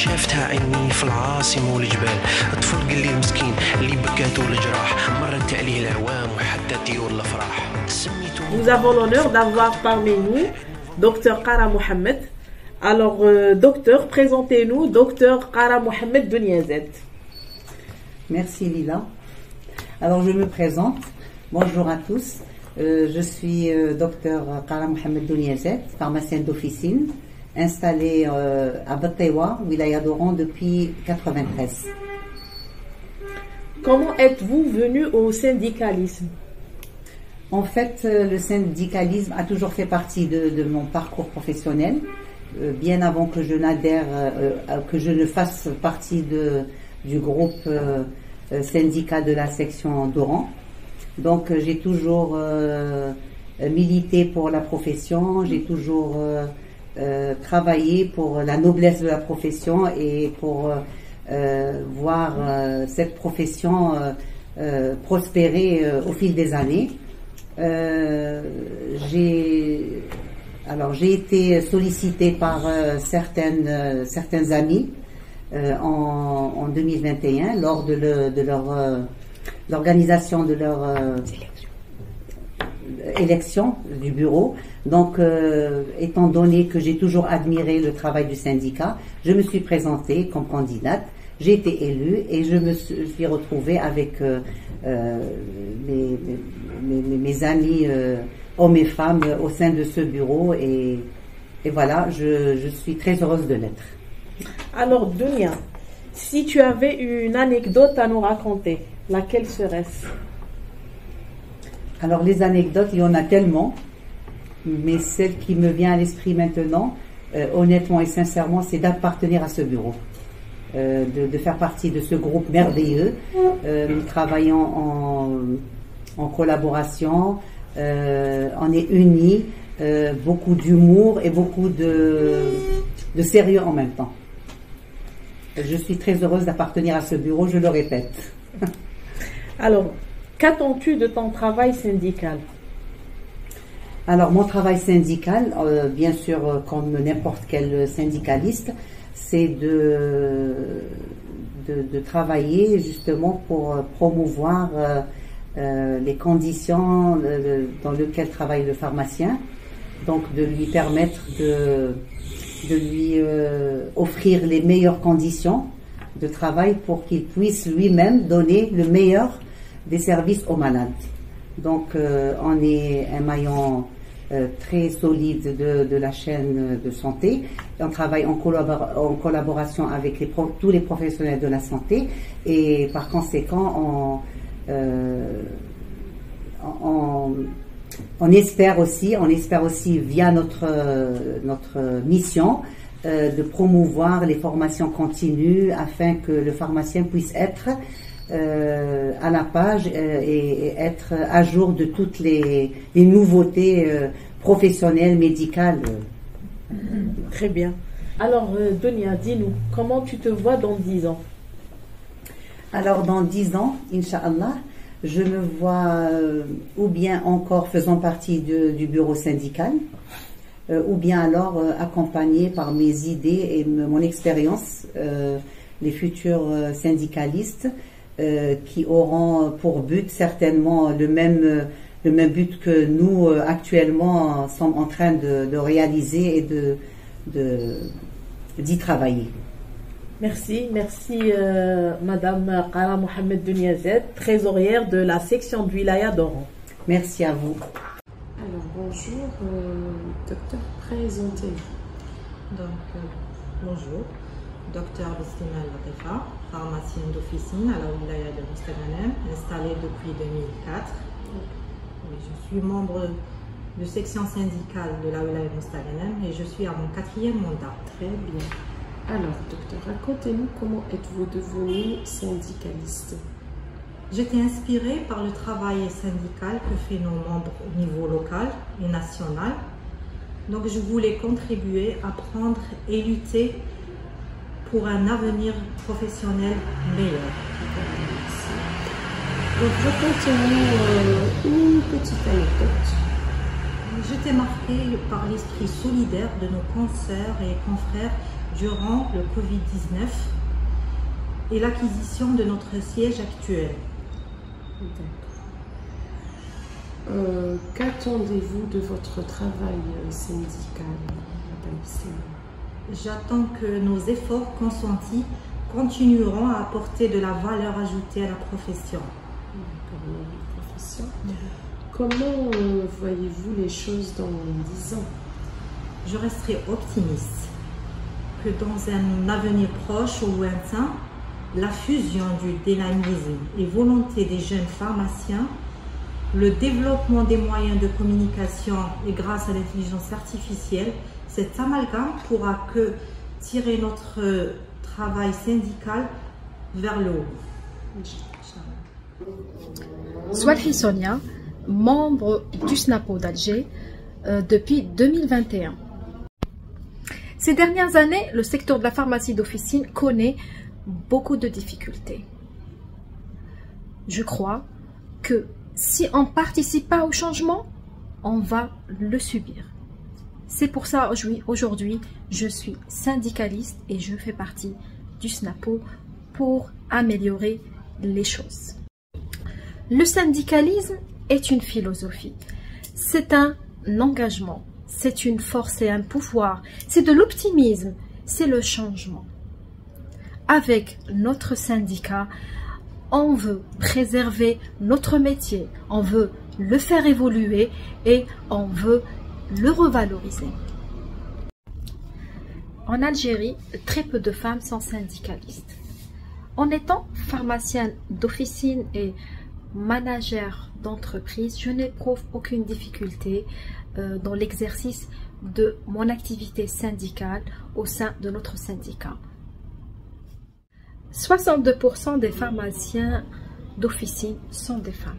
شافتها عيني في العاصمة والجبال. الطفل قال لي المسكين اللي بكاتو الجراح، مرت عليه الأعوام وحتى طيور الأفراح. Nous avons l'honneur d'avoir parmi nous Dr Kara Mohamed. Alors, docteur, présentez-nous Dr Kara Mohamed Douniazet. Merci Lila. Alors, je me présente. Bonjour à tous. Je suis Dr Kara Mohamed Douniazet, pharmacienne d'officine, installée à Batewa, Wilaya d'Oran, depuis 1993. Comment êtes-vous venu au syndicalisme? En fait, le syndicalisme a toujours fait partie de mon parcours professionnel, bien avant que je n'adhère, que je ne fasse partie du groupe syndical de la section d'Oran. Donc, j'ai toujours milité pour la profession, j'ai toujours travaillé pour la noblesse de la profession et pour voir cette profession prospérer au fil des années. J'ai été sollicitée par certains amis en 2021 lors de l'organisation de leur élection du bureau. Donc, étant donné que j'ai toujours admiré le travail du syndicat, je me suis présentée comme candidate. J'ai été élue et je me suis retrouvée avec mes amis hommes et femmes au sein de ce bureau et voilà, je suis très heureuse de l'être. Alors, Dounia, si tu avais une anecdote à nous raconter, laquelle serait-ce? Alors, les anecdotes, il y en a tellement, mais celle qui me vient à l'esprit maintenant, honnêtement et sincèrement, c'est d'appartenir à ce bureau. De faire partie de ce groupe merveilleux. Nous travaillons en collaboration, on est unis, beaucoup d'humour et beaucoup de sérieux en même temps. Je suis très heureuse d'appartenir à ce bureau, je le répète. Alors, qu'attends-tu de ton travail syndical? Alors, mon travail syndical, bien sûr, comme n'importe quel syndicaliste, c'est de travailler justement pour promouvoir les conditions dans lesquelles travaille le pharmacien, donc de lui permettre de lui offrir les meilleures conditions de travail pour qu'il puisse lui-même donner le meilleur des services aux malades. Donc on est un maillon très solide de la chaîne de santé. On travaille en collaboration avec tous les professionnels de la santé et par conséquent on espère aussi via notre mission de promouvoir les formations continues afin que le pharmacien puisse être à la page et être à jour de toutes les nouveautés professionnelles, médicales. Très bien. Alors, Dounia, dis-nous, comment tu te vois dans 10 ans? Alors, dans 10 ans, Inch'Allah, je me vois ou bien encore faisant partie du bureau syndical, ou bien alors accompagnée par mes idées et mon expérience, les futurs syndicalistes qui auront pour but certainement le même but que nous actuellement sommes en train de réaliser et d'y travailler. Merci Madame Kara Mohamed Douniazet, trésorière de la section de Wilaya d'Oran. Merci à vous. Alors bonjour, docteur, présentez-vous. Donc bonjour, docteur Bistima Latifa, pharmacienne d'officine à la Wilaya de Mostaganem, installée depuis 2004. Je suis membre de section syndicale de la Wilaya de Mostaganem et je suis à mon 4e mandat. Très bien. Alors, docteur, racontez-nous comment êtes-vous devenu syndicaliste? J'étais inspirée par le travail syndical que fait nos membres au niveau local et national. Donc, je voulais contribuer à prendre et lutter pour un avenir professionnel meilleur. Donc, racontez-nous une petite anecdote. J'étais marquée par l'esprit solidaire de nos consoeurs et confrères durant le Covid-19 et l'acquisition de notre siège actuel. Qu'attendez-vous de votre travail syndical, Madame Slimane? J'attends que nos efforts consentis continueront à apporter de la valeur ajoutée à la profession. Comment voyez-vous les choses dans 10 ans? Je resterai optimiste que dans un avenir proche ou lointain, la fusion du dynamisme et volonté des jeunes pharmaciens, le développement des moyens de communication et grâce à l'intelligence artificielle, cet amalgame pourra que tirer notre travail syndical vers le haut. Swalhi Sonia, membre du SNAPO d'Alger depuis 2021. Ces dernières années, le secteur de la pharmacie d'officine connaît beaucoup de difficultés. Je crois que si on ne participe pas au changement, on va le subir. C'est pour ça aujourd'hui, je suis syndicaliste et je fais partie du SNAPO pour améliorer les choses. Le syndicalisme est une philosophie, c'est un engagement, c'est une force et un pouvoir, c'est de l'optimisme, c'est le changement. Avec notre syndicat, on veut préserver notre métier, on veut le faire évoluer et on veut le revaloriser. En Algérie, très peu de femmes sont syndicalistes. En étant pharmacienne d'officine et manager d'entreprise, je n'éprouve aucune difficulté dans l'exercice de mon activité syndicale au sein de notre syndicat. 62% des pharmaciens d'officine sont des femmes.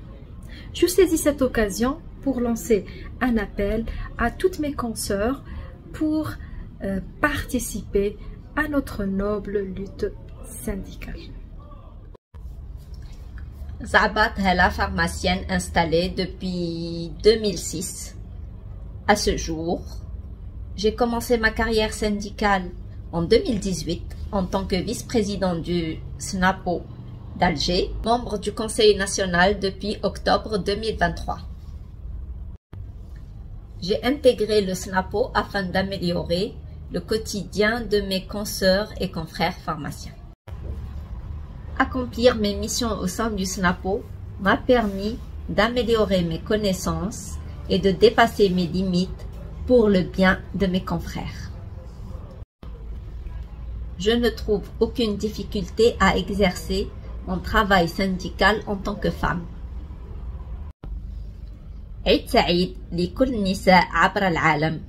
Je saisis cette occasion pour lancer un appel à toutes mes consoeurs pour participer à notre noble lutte syndicale. Zabat Hala, pharmacienne installée depuis 2006. À ce jour, j'ai commencé ma carrière syndicale en 2018 en tant que vice-présidente du SNAPO d'Alger, membre du Conseil national depuis octobre 2023. J'ai intégré le SNAPO afin d'améliorer le quotidien de mes consoeurs et confrères pharmaciens. Accomplir mes missions au sein du SNAPO m'a permis d'améliorer mes connaissances et de dépasser mes limites pour le bien de mes confrères. Je ne trouve aucune difficulté à exercer mon travail syndical en tant que femme. عيد سعيد لكل النساء عبر العالم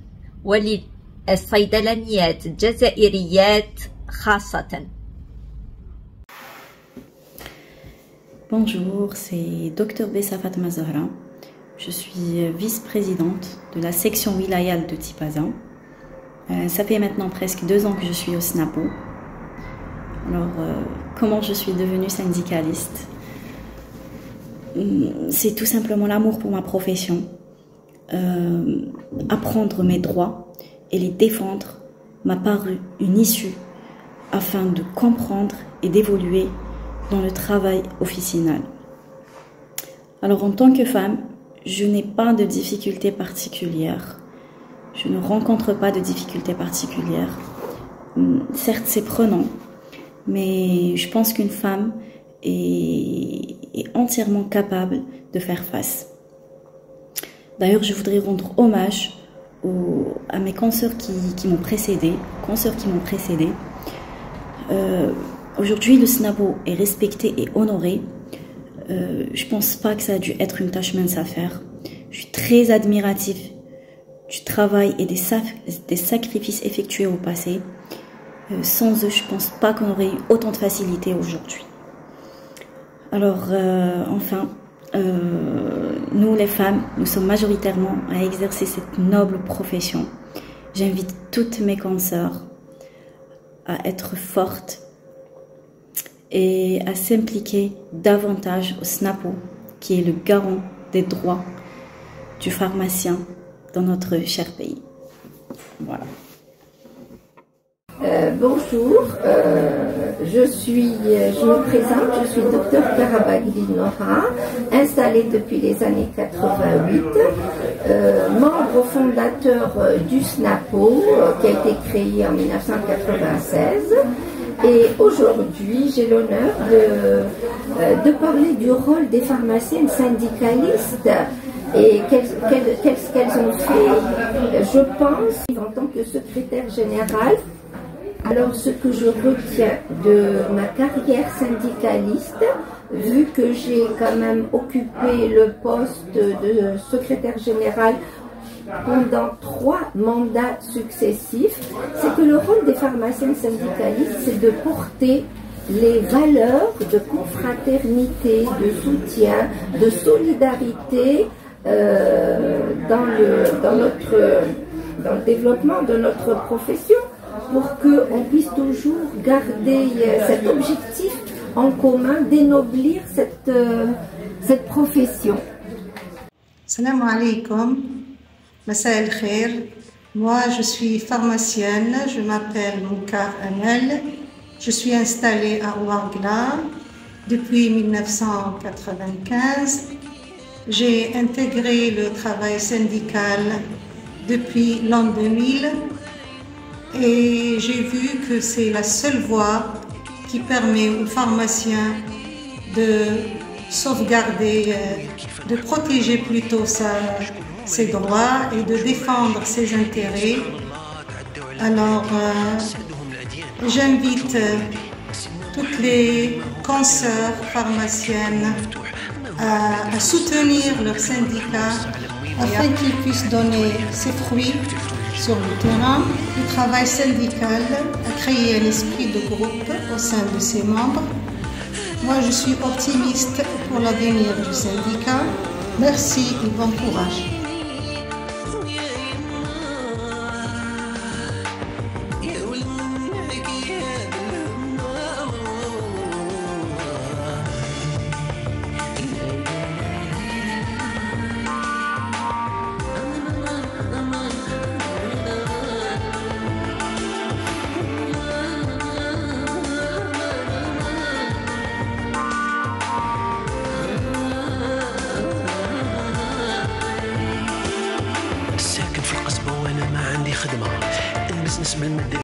وللصيدلانيات الجزائريات خاصة. Bonjour, c'est Dr Bessa Fatma Zahra. Je suis vice-présidente de la section wilayale de Tipaza. Ça fait maintenant presque 2 ans que je suis au SNAPO. Alors, comment je suis devenue syndicaliste? C'est tout simplement l'amour pour ma profession. Apprendre mes droits et les défendre m'a paru une issue afin de comprendre et d'évoluer dans le travail officinal. Alors, en tant que femme, je n'ai pas de difficultés particulières. Je ne rencontre pas de difficultés particulières. Certes, c'est prenant, mais je pense qu'une femme est entièrement capable de faire face. D'ailleurs, je voudrais rendre hommage à mes consoeurs qui m'ont précédée, Aujourd'hui, le SNAPO est respecté et honoré. Je pense pas que ça a dû être une tâche mince à faire. Je suis très admirative du travail et des sacrifices effectués au passé. Sans eux, je pense pas qu'on aurait eu autant de facilité aujourd'hui. Alors, enfin, nous les femmes, nous sommes majoritairement à exercer cette noble profession. J'invite toutes mes consoeurs à être fortes et à s'impliquer davantage au SNAPO, qui est le garant des droits du pharmacien dans notre cher pays. Voilà. Bonjour, je me présente, je suis docteur Karabagli Nora, installée depuis les années 88, membre fondateur du SNAPO qui a été créé en 1996. Et aujourd'hui, j'ai l'honneur de parler du rôle des pharmaciennes syndicalistes et qu'est-ce qu'elles ont fait, je pense, en tant que secrétaire générale. Alors, ce que je retiens de ma carrière syndicaliste, vu que j'ai quand même occupé le poste de secrétaire générale pendant 3 mandats successifs, c'est que le rôle des pharmaciennes syndicalistes, c'est de porter les valeurs de confraternité, de soutien, de solidarité dans le développement de notre profession, pour qu'on puisse toujours garder cet objectif en commun d'énoblir cette profession. Salam alaikum. Massa el khair. Moi, je suis pharmacienne, je m'appelle Moukar Amel. Je suis installée à Ouargla depuis 1995. J'ai intégré le travail syndical depuis l'an 2000 et j'ai vu que c'est la seule voie qui permet aux pharmaciens de sauvegarder, de protéger plutôt ses droits et de défendre ses intérêts. Alors, j'invite toutes les consoeurs pharmaciennes à soutenir leur syndicat afin qu'ils puissent donner ses fruits sur le terrain. Le travail syndical a créé un esprit de groupe au sein de ses membres. Moi, je suis optimiste pour l'avenir du syndicat. Merci et bon courage. ساكن في القصبة وأنا ما عندي خدمة، البزنس بالمادة